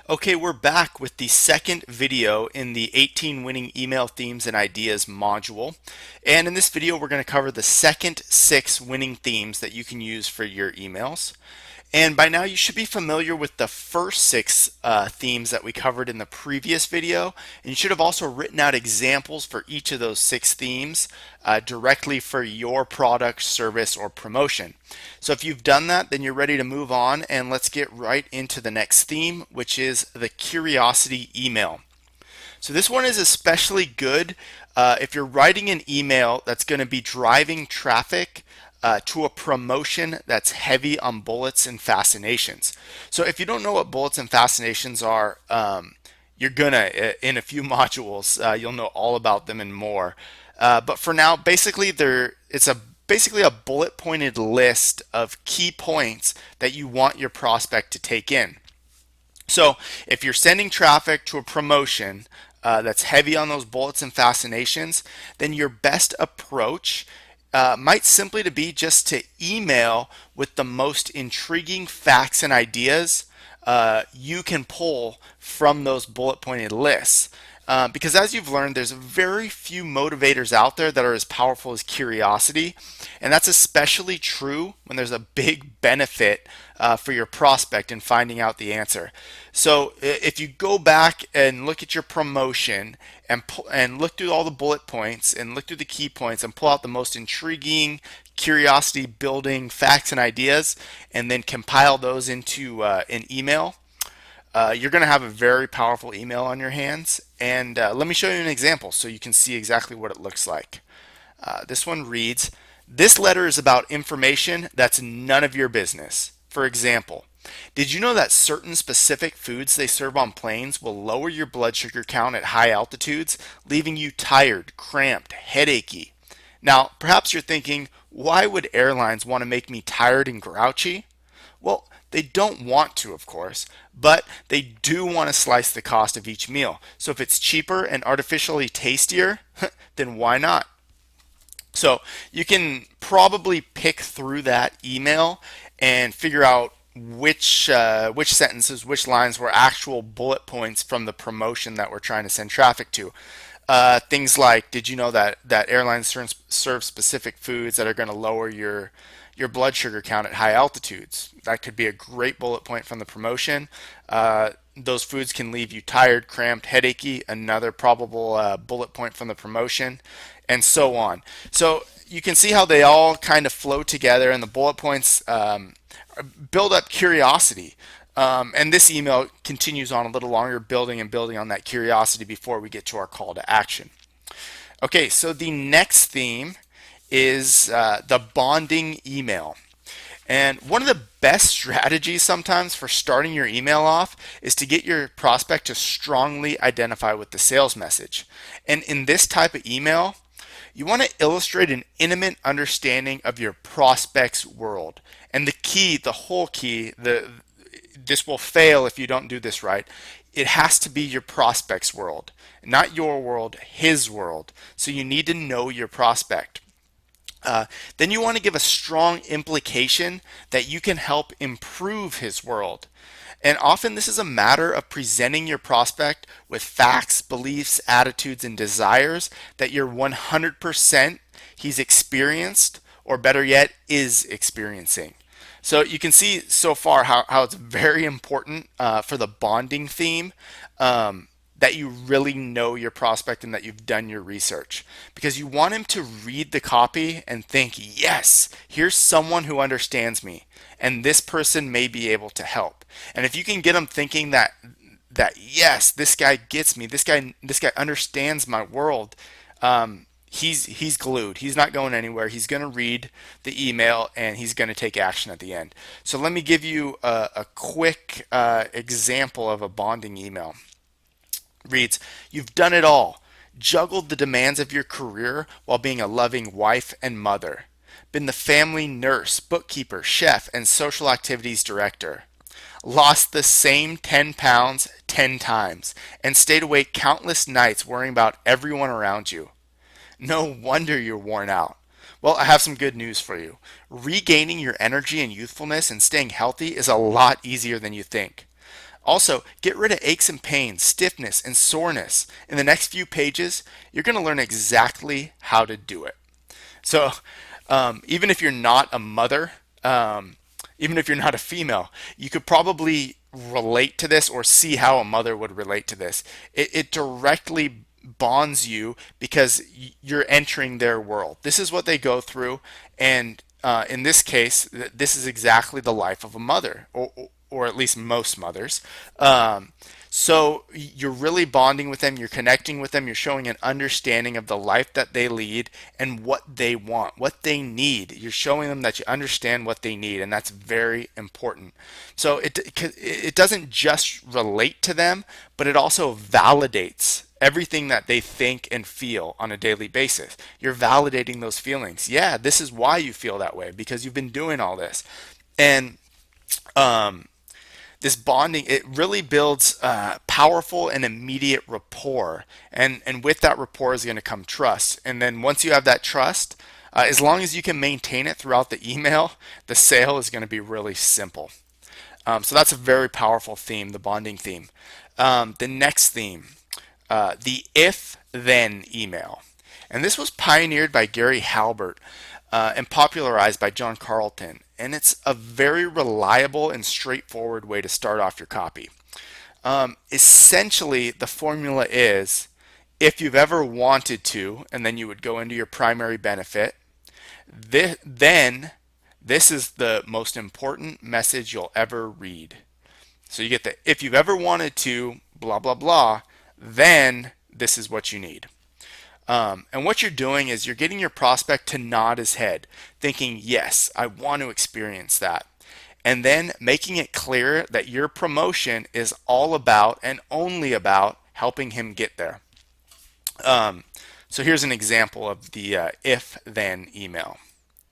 Okay, we're back with the second video in the 18 winning email themes and ideas module. And in this video, we're going to cover the second 6 winning themes that you can use for your emails. And by now, you should be familiar with the first 6 themes that we covered in the previous video. And you should have also written out examples for each of those 6 themes directly for your product, service, or promotion. So if you've done that, then you're ready to move on, and let's get right into the next theme, which is the curiosity email. So this one is especially good if you're writing an email that's going to be driving traffic to a promotion that's heavy on bullets and fascinations. So if you don't know what bullets and fascinations are, you're gonna in a few modules you'll know all about them and more. But for now, basically, it's basically a bullet pointed list of key points that you want your prospect to take in. So if you're sending traffic to a promotion that's heavy on those bullets and fascinations, then your best approach might simply to be just to email with the most intriguing facts and ideas you can pull from those bullet pointed lists. Because as you've learned, there's very few motivators out there that are as powerful as curiosity. And that's especially true when there's a big benefit for your prospect in finding out the answer. So if you go back and look at your promotion and look through all the bullet points and look through the key points and pull out the most intriguing, curiosity building facts and ideas, and then compile those into an email, you're going to have a very powerful email on your hands. And let me show you an example so you can see exactly what it looks like. This one reads, "This letter is about information that's none of your business. For example, did you know that certain specific foods they serve on planes will lower your blood sugar count at high altitudes, leaving you tired, cramped, headachy? Now, perhaps you're thinking, why would airlines want to make me tired and grouchy? Well, they don't want to, of course, but they do want to slice the cost of each meal. So if it's cheaper and artificially tastier, then why not?" So you can probably pick through that email and figure out which sentences, which lines were actual bullet points from the promotion that we're trying to send traffic to. Things like, did you know that airlines serve specific foods that are going to lower your blood sugar count at high altitudes? That could be a great bullet point from the promotion. Those foods can leave you tired, cramped, headachy. Another probable bullet point from the promotion, and so on. So you can see how they all kind of flow together, and the bullet points build up curiosity. And this email continues on a little longer, building and building on that curiosity before we get to our call to action. Okay, so the next theme is the bonding email. And one of the best strategies sometimes for starting your email off is to get your prospect to strongly identify with the sales message. And in this type of email, you want to illustrate an intimate understanding of your prospect's world. And the key, the whole key, this will fail if you don't do this right. It has to be your prospect's world, not your world, his world. So you need to know your prospect. Then you want to give a strong implication that you can help improve his world. And often this is a matter of presenting your prospect with facts, beliefs, attitudes, and desires that you're 100% he's experienced, or better yet, is experiencing. So you can see so far how it's very important for the bonding theme that you really know your prospect and that you've done your research. Because you want him to read the copy and think, yes, here's someone who understands me, and this person may be able to help. And if you can get him thinking that yes, this guy gets me, this guy understands my world, he's glued. He's not going anywhere. He's going to read the email and he's going to take action at the end. So let me give you a quick example of a bonding email. Reads, "You've done it all. Juggled the demands of your career while being a loving wife and mother. Been the family nurse, bookkeeper, chef, and social activities director. Lost the same 10 pounds 10 times and stayed awake countless nights worrying about everyone around you. No wonder you're worn out. Well, I have some good news for you. Regaining your energy and youthfulness and staying healthy is a lot easier than you think. Also, get rid of aches and pains, stiffness, and soreness. In the next few pages, you're going to learn exactly how to do it. So, even if you're not a mother, um, even if you're not a female, you could probably relate to this or see how a mother would relate to this. It directly bonds you because you're entering their world. This is what they go through, and in this case, this is exactly the life of a mother, or at least most mothers. So you're really bonding with them, you're connecting with them, you're showing an understanding of the life that they lead and what they want, what they need. You're showing them that you understand what they need, and that's very important. So it doesn't just relate to them, but it also validates everything that they think and feel on a daily basis. You're validating those feelings. Yeah, this is why you feel that way because you've been doing all this. And um, this bonding, it really builds powerful and immediate rapport, and with that rapport is going to come trust. And then once you have that trust, as long as you can maintain it throughout the email, the sale is going to be really simple. So that's a very powerful theme, the bonding theme. The next theme, the if then email, and this was pioneered by Gary Halbert and popularized by John Carlton. And it's a very reliable and straightforward way to start off your copy. Essentially, the formula is if you've ever wanted to, and then you would go into your primary benefit, then this is the most important message you'll ever read. So you get the if you've ever wanted to, blah, blah, blah, then this is what you need. And what you're doing is you're getting your prospect to nod his head, thinking, yes, I want to experience that. And then making it clear that your promotion is all about and only about helping him get there. So here's an example of the if then email.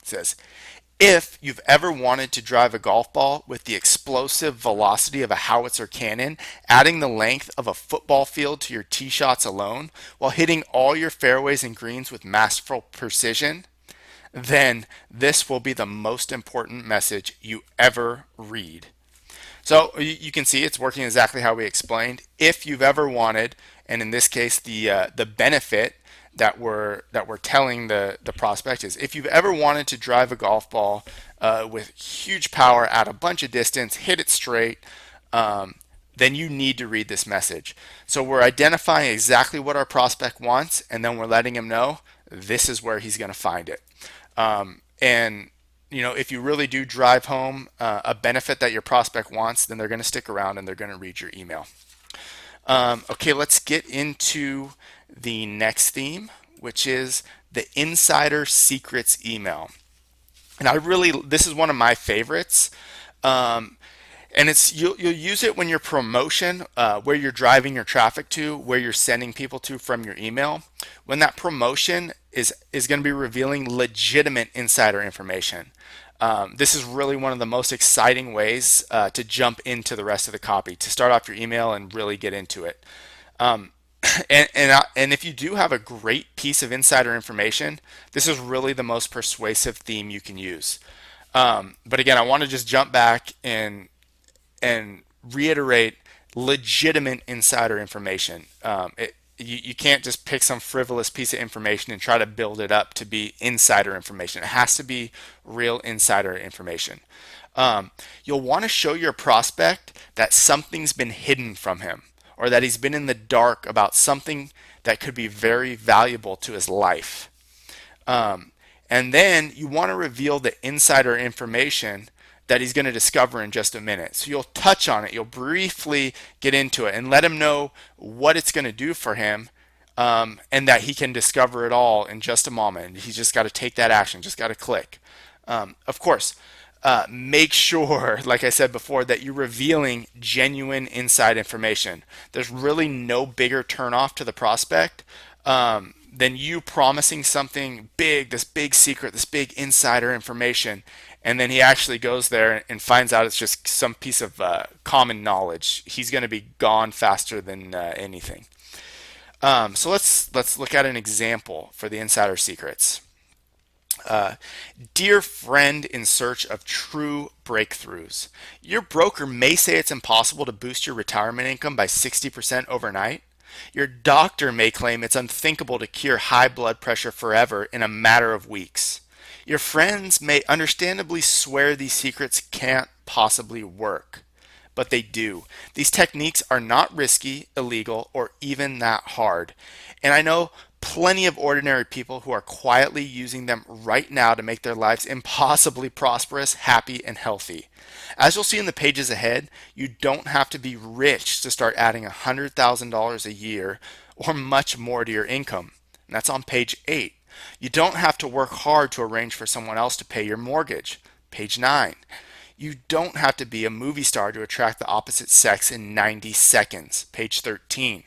It says, if you've ever wanted to drive a golf ball with the explosive velocity of a howitzer cannon, adding the length of a football field to your tee shots alone, while hitting all your fairways and greens with masterful precision, then this will be the most important message you ever read. So you can see it's working exactly how we explained. If you've ever wanted, and in this case, the benefit that we're telling the prospect is if you've ever wanted to drive a golf ball with huge power at a bunch of distance, hit it straight, then you need to read this message. So we're identifying exactly what our prospect wants, and then we're letting him know this is where he's going to find it. And if you really do drive home a benefit that your prospect wants, then they're going to stick around and they're going to read your email. Okay, let's get into the next theme, which is the insider secrets email. And this is one of my favorites. And you'll use it when your promotion, where you're driving your traffic to, where you're sending people to from your email. When that promotion is going to be revealing legitimate insider information. This is really one of the most exciting ways to jump into the rest of the copy, to start off your email and really get into it. And if you do have a great piece of insider information, this is really the most persuasive theme you can use. But again, I want to just jump back and reiterate legitimate insider information. You can't just pick some frivolous piece of information and try to build it up to be insider information. It has to be real insider information. You'll want to show your prospect that something's been hidden from him, or that he's been in the dark about something that could be very valuable to his life. And then you want to reveal the insider information that he's going to discover in just a minute. So you'll touch on it, you'll briefly get into it and let him know what it's going to do for him, and that he can discover it all in just a moment. He's just got to take that action, just got to click. Of course, make sure, like I said before, that you're revealing genuine inside information. There's really no bigger turnoff to the prospect than you promising something big, this big secret, this big insider information, and then he actually goes there and finds out it's just some piece of common knowledge. He's going to be gone faster than anything. So let's look at an example for the insider secrets. Uh, Dear friend in search of true breakthroughs, your broker may say it's impossible to boost your retirement income by 60% overnight. Your doctor may claim it's unthinkable to cure high blood pressure forever in a matter of weeks. Your friends may understandably swear these secrets can't possibly work, but they do. These techniques are not risky, illegal, or even that hard. And I know plenty of ordinary people who are quietly using them right now to make their lives impossibly prosperous, happy, and healthy. As you'll see in the pages ahead, you don't have to be rich to start adding $100,000 a year or much more to your income. And that's on page 8. You don't have to work hard to arrange for someone else to pay your mortgage. Page 9. You don't have to be a movie star to attract the opposite sex in 90 seconds. Page 13.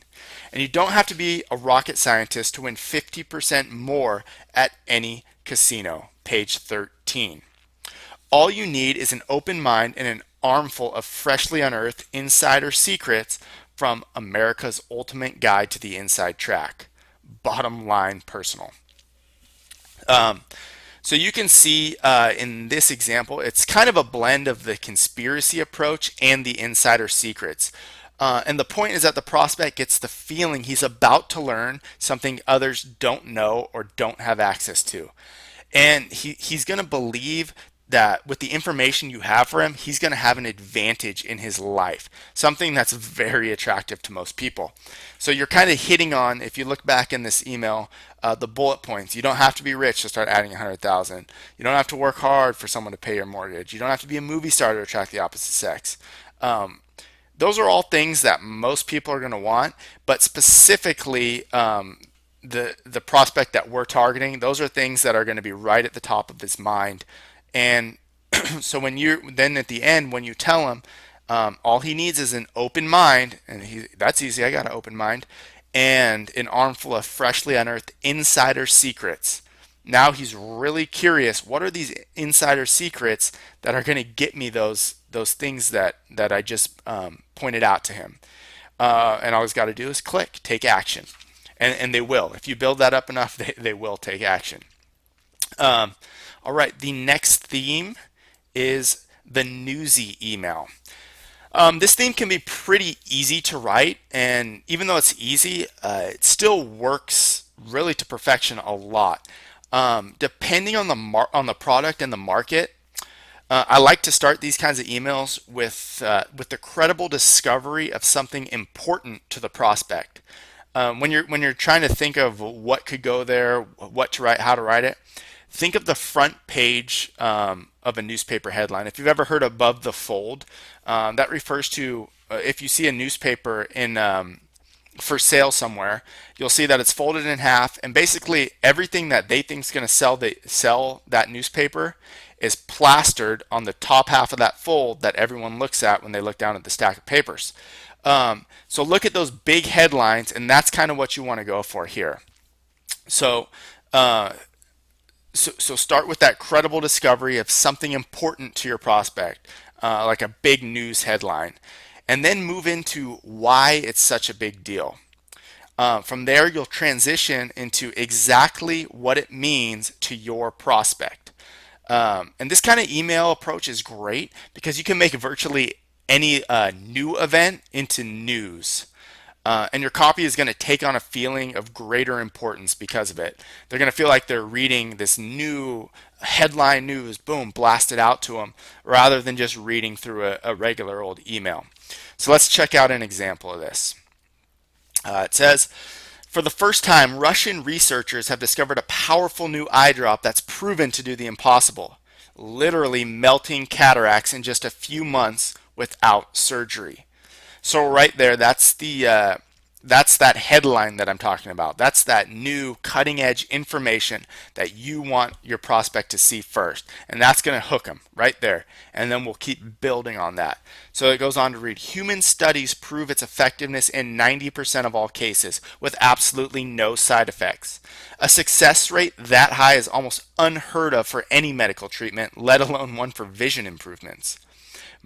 And you don't have to be a rocket scientist to win 50% more at any casino. Page 13. All you need is an open mind and an armful of freshly unearthed insider secrets from America's Ultimate Guide to the Inside Track. Bottom line personal. Um, so you can see in this example, it's kind of a blend of the conspiracy approach and the insider secrets. And the point is that the prospect gets the feeling he's about to learn something others don't know or don't have access to. And he's going to believe that with the information you have for him, he's going to have an advantage in his life, something that's very attractive to most people. So you're kind of hitting on, if you look back in this email, the bullet points. You don't have to be rich to start adding 100,000. You don't have to work hard for someone to pay your mortgage. You don't have to be a movie star to attract the opposite sex. Those are all things that most people are going to want, but specifically the prospect that we're targeting, those are things that are going to be right at the top of his mind. And so when you then at the end, when you tell him all he needs is an open mind, and that's easy, I got an open mind, and an armful of freshly unearthed insider secrets. Now he's really curious. What are these insider secrets that are going to get me those things that I just pointed out to him? And all he's got to do is click, take action, and they will. If you build that up enough, they will take action. All right, the next theme is the newsy email. This theme can be pretty easy to write, and even though it's easy, it still works really to perfection a lot. Depending on the product and the market, I like to start these kinds of emails with the credible discovery of something important to the prospect. When you're trying to think of what could go there, what to write, how to write it, think of the front page of a newspaper headline. If you've ever heard above the fold, that refers to if you see a newspaper in for sale somewhere, you'll see that it's folded in half, and basically everything that they think is going to sell that newspaper is plastered on the top half of that fold that everyone looks at when they look down at the stack of papers. So look at those big headlines, and that's kind of what you want to go for here. So, so start with that credible discovery of something important to your prospect, like a big news headline, and then move into why it's such a big deal. From there, you'll transition into exactly what it means to your prospect. And this kind of email approach is great because you can make virtually any new event into news. And your copy is going to take on a feeling of greater importance because of it. They're going to feel like they're reading this new headline news, boom, blasted out to them, rather than just reading through a regular old email. So let's check out an example of this. It says, for the first time, Russian researchers have discovered a powerful new eye drop that's proven to do the impossible, literally melting cataracts in just a few months without surgery. So right there, that's that headline that I'm talking about. That's that new cutting edge information that you want your prospect to see first. And that's going to hook them right there. And then we'll keep building on that. So it goes on to read, human studies prove its effectiveness in 90% of all cases with absolutely no side effects. A success rate that high is almost unheard of for any medical treatment, let alone one for vision improvements.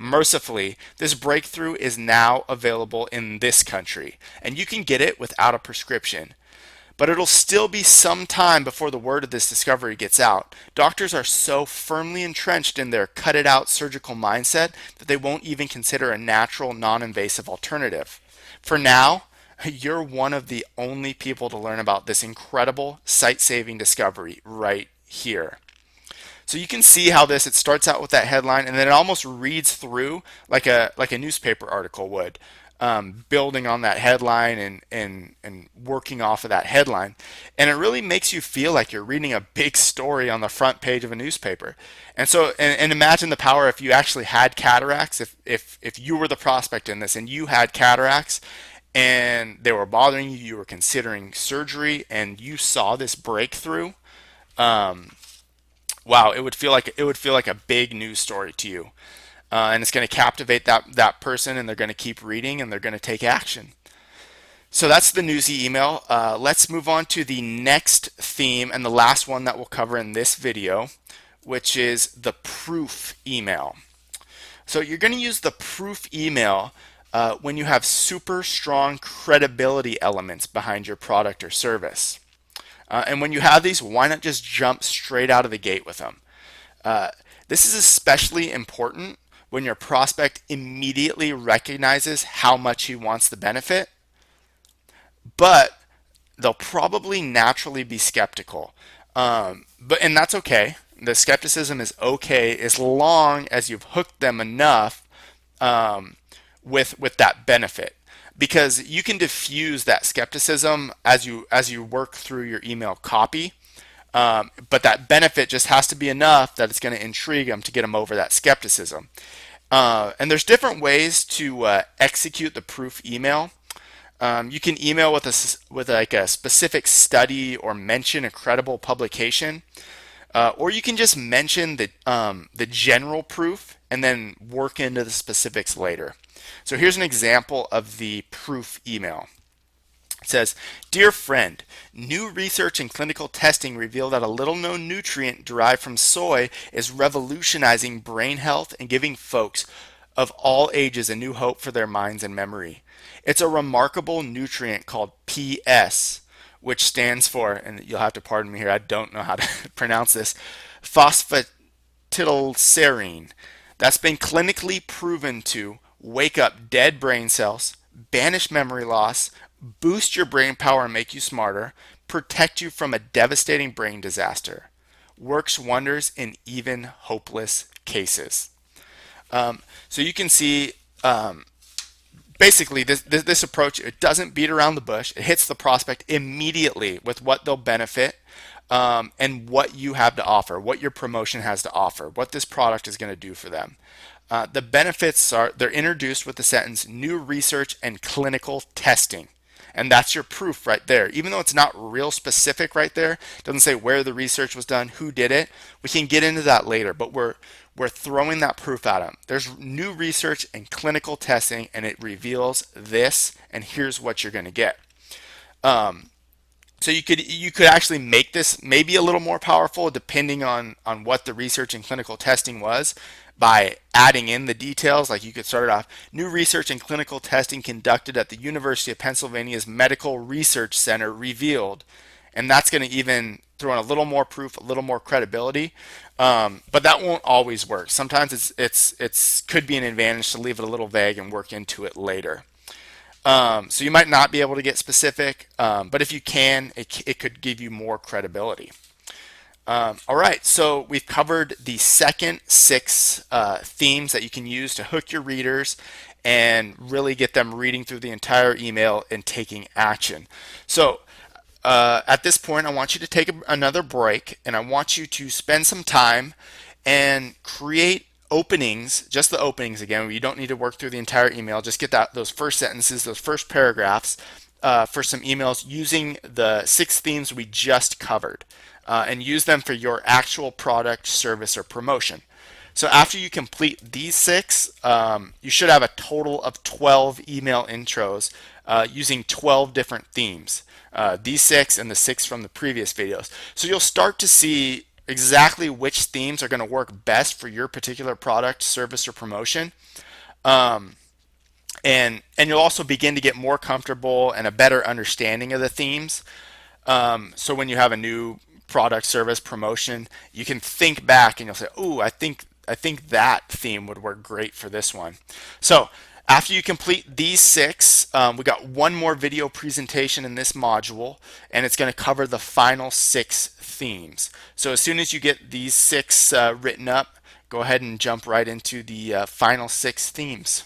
Mercifully, this breakthrough is now available in this country, and you can get it without a prescription. but it'll still be some time before the word of this discovery gets out. Doctors are so firmly entrenched in their cut it out surgical mindset that they won't even consider a natural, non invasive alternative. For now, you're one of the only people to learn about this incredible sight saving discovery right here. So you can see how it starts out with that headline and then it almost reads through like a newspaper article would, building on that headline and working off of that headline. And it really makes you feel like you're reading a big story on the front page of a newspaper. And imagine the power if you actually had cataracts, if you were the prospect in this and you had cataracts and they were bothering you, you were considering surgery, and you saw this breakthrough. Um, wow, it would feel like a big news story to you, and it's going to captivate that person, and they're going to keep reading, and they're going to take action. So that's the newsy email. Let's move on to the next theme and the last one that we'll cover in this video, which is the proof email. So you're going to use the proof email when you have super strong credibility elements behind your product or service. And when you have these, why not just jump straight out of the gate with them? Uh, this is especially important when your prospect immediately recognizes how much he wants the benefit, but they'll probably naturally be skeptical. And that's okay. The skepticism is okay as long as you've hooked them enough um, with that benefit, because you can diffuse that skepticism as you work through your email copy. But that benefit just has to be enough that it's going to intrigue them to get them over that skepticism. And there's different ways to execute the proof email. You can email with like a specific study or mention a credible publication, or you can just mention the general proof and then work into the specifics later. So here's an example of the proof email. It says, "Dear friend, new research and clinical testing reveal that a little known nutrient derived from soy is revolutionizing brain health and giving folks of all ages a new hope for their minds and memory. It's a remarkable nutrient called PS, which stands for," and you'll have to pardon me here, I don't know how to pronounce this, "phosphatidylserine, that's been clinically proven to wake up dead brain cells, banish memory loss, boost your brain power and make you smarter, protect you from a devastating brain disaster. Works wonders in even hopeless cases." So you can see, basically this approach, it doesn't beat around the bush. It hits the prospect immediately with what they'll benefit, and what you have to offer, what your promotion has to offer, what this product is going to do for them. The benefits they're introduced with the sentence "new research and clinical testing." And that's your proof right there. Even though it's not real specific right there, it doesn't say where the research was done, who did it. We can get into that later, but we're throwing that proof at them. There's new research and clinical testing, and it reveals this, and here's what you're going to get. So you could actually make this maybe a little more powerful depending on what the research and clinical testing was, by adding in the details. Like you could start it off, "New research and clinical testing conducted at the University of Pennsylvania's Medical Research Center revealed," and that's going to even throw in a little more proof, a little more credibility. But that won't always work. Sometimes it's could be an advantage to leave it a little vague and work into it later. So you might not be able to get specific, but if you can, it could give you more credibility. All right, so we've covered the second six themes that you can use to hook your readers and really get them reading through the entire email and taking action. So at this point, I want you to take another break, and I want you to spend some time and create openings, just the openings again. You don't need to work through the entire email. Just get those first sentences, those first paragraphs for some emails using the six themes we just covered, and use them for your actual product, service, or promotion. So after you complete these six, you should have a total of 12 email intros using 12 different themes. These six and the six from the previous videos. So you'll start to see exactly which themes are going to work best for your particular product, service, or promotion. And you'll also begin to get more comfortable and a better understanding of the themes. So when you have a new product, service, promotion, you can think back and you'll say, "Oh, I think that theme would work great for this one." So after you complete these six, we got one more video presentation in this module, and it's going to cover the final six themes. So as soon as you get these six written up, go ahead and jump right into the final six themes.